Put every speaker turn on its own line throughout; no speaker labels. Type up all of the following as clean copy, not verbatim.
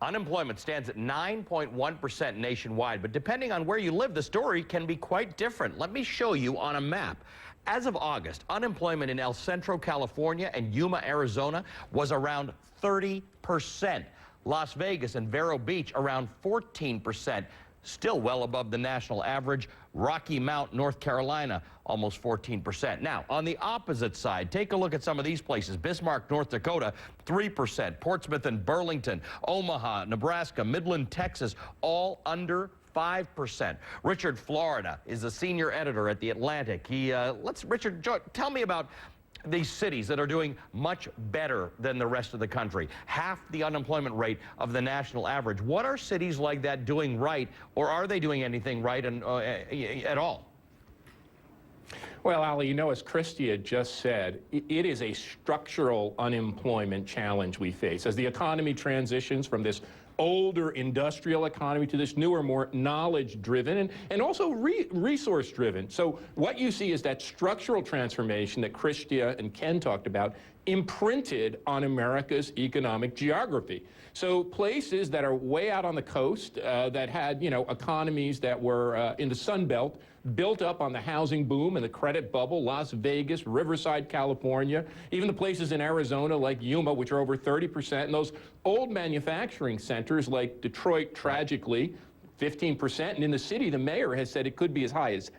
Unemployment stands at 9.1% nationwide, but depending on where you live, the story can be quite different. Let me show you on a map. As of August, unemployment in El Centro, California and Yuma, Arizona was around 30%. Las Vegas and Vero Beach around 14%. Still well above the national average. Rocky Mount, North Carolina, almost 14%. Now, on the opposite side, take a look at some of these places. Bismarck, North Dakota, 3%. Portsmouth and Burlington, Omaha, Nebraska, Midland, Texas, all under 5%. Richard Florida is a senior editor at The Atlantic. Richard, tell me about these cities that are doing much better than the rest of the country, half the unemployment rate of the national average. What are cities like that doing right, or are they doing anything right at all?
Well, Ali, you know, as Christy had just said, it is a structural unemployment challenge we face. As the economy transitions from this older industrial economy to this newer, more knowledge-driven and also resource-driven. So what you see is that structural transformation that Christia and Ken talked about imprinted on America's economic geography. So places that are way out on the coast that had, you know, economies that were in the Sun Belt, built up on the housing boom and the credit bubble, Las Vegas, Riverside, California, even the places in Arizona like Yuma, which are over 30%, and those old manufacturing centers like Detroit, tragically, 15%, and in the city, the mayor has said it could be as high as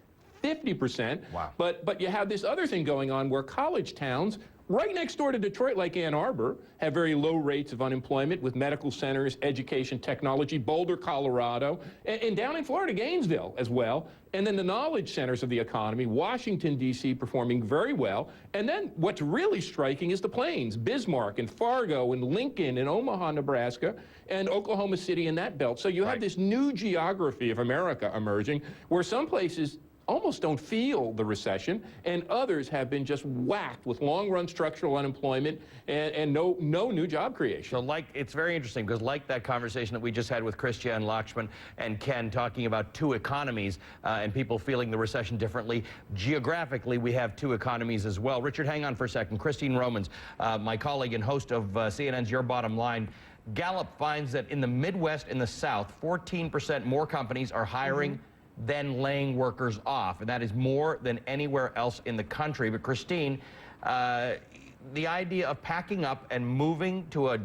50%.
Wow.
But you have this other thing going on where college towns right next door to Detroit, like Ann Arbor, have very low rates of unemployment with medical centers, education, technology, Boulder, Colorado, and down in Florida, Gainesville as well. And then the knowledge centers of the economy, Washington, D.C. performing very well. And then what's really striking is the plains, Bismarck and Fargo and Lincoln and Omaha, Nebraska, and Oklahoma City in that belt. So you have this new geography of America emerging where some places almost don't feel the recession, and others have been just whacked with long-run structural unemployment and no new job creation.
So it's very interesting because like that conversation that we just had with Christia and Lakshman and Ken talking about two economies and people feeling the recession differently, geographically we have two economies as well. Richard, hang on for a second. Christine Romans, my colleague and host of CNN's Your Bottom Line, Gallup finds that in the Midwest and the South, 14% more companies are hiring than laying workers off, and that is more than anywhere else in the country. But Christine, the idea of packing up and moving to a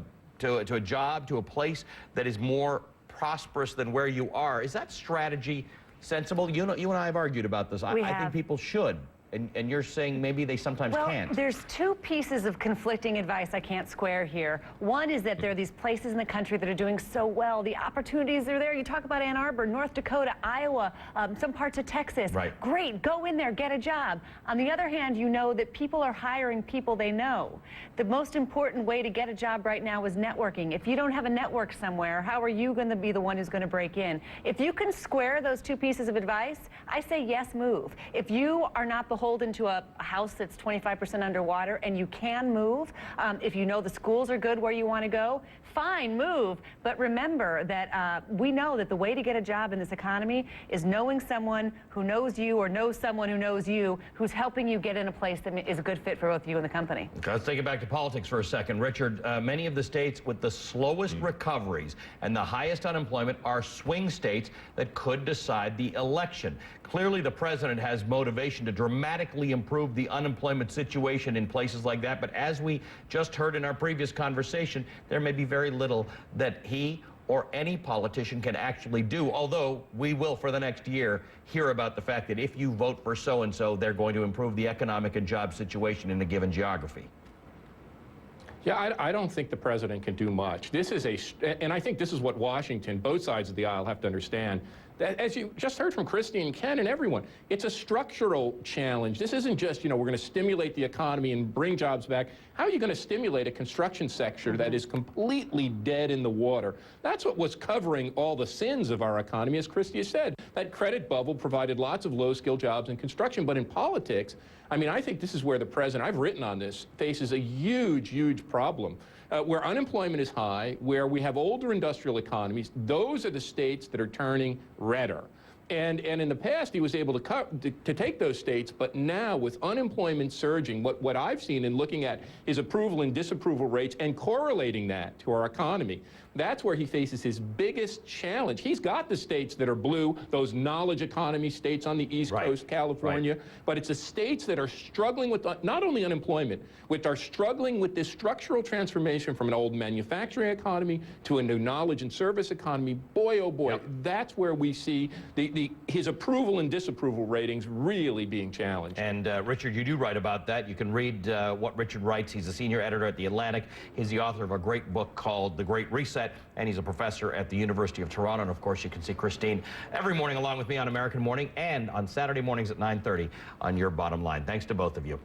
job, to a place that is more prosperous than where you are, is that strategy sensible? You and I have argued about this. I think people should. And you're saying maybe they sometimes can't.
Well, there's two pieces of conflicting advice I can't square here. One is that there are these places in the country that are doing so well. The opportunities are there. You talk about Ann Arbor, North Dakota, Iowa, some parts of Texas.
Right.
Great, go in there, get a job. On the other hand, you know that people are hiring people they know. The most important way to get a job right now is networking. If you don't have a network somewhere, how are you going to be the one who's going to break in? If you can square those two pieces of advice, I say yes, move. If you are not beholden to a house that's 25% underwater and you can move, if you know the schools are good where you want to go, fine, move. But remember that we know that the way to get a job in this economy is knowing someone who knows you or knows someone who knows you who's helping you get in a place that is a good fit for both you and the company.
Okay, let's take it back to politics for a second. Richard, many of the states with the slowest recoveries and the highest unemployment are swing states that could decide the election. Clearly, the president has motivation to dramatically improve the unemployment situation in places like that, but as we just heard in our previous conversation, there may be very little that he or any politician can actually do, although we will for the next year hear about the fact that if you vote for so-and-so, they're going to improve the economic and job situation in a given geography.
Yeah, I don't think the president can do much. This is and I think this is what Washington, both sides of the aisle, have to understand. That, as you just heard from Christy and Ken and everyone, it's a structural challenge. This isn't just, you know, we're going to stimulate the economy and bring jobs back. How are you going to stimulate a construction sector that is completely dead in the water? That's what was covering all the sins of our economy, as Christy has said. That credit bubble provided lots of low-skilled jobs in construction, but in politics, I mean, I think this is where the president, I've written on this, faces a huge, huge problem. Where unemployment is high, where we have older industrial economies, those are the states that are turning redder. And in the past, he was able to take those states, but now with unemployment surging, what I've seen in looking at his approval and disapproval rates and correlating that to our economy, that's where he faces his biggest challenge. He's got the states that are blue, those knowledge economy states on the East Coast, California, but it's the states that are struggling with not only unemployment, which are struggling with this structural transformation from an old manufacturing economy to a new knowledge and service economy. Boy, oh boy, that's where we see his approval and disapproval ratings really being challenged.
And Richard, you do write about that. You can read what Richard writes. He's a senior editor at The Atlantic. He's the author of a great book called The Great Reset, and he's a professor at the University of Toronto. And of course, you can see Christine every morning along with me on American Morning and on Saturday mornings at 9:30 on Your Bottom Line. Thanks to both of you.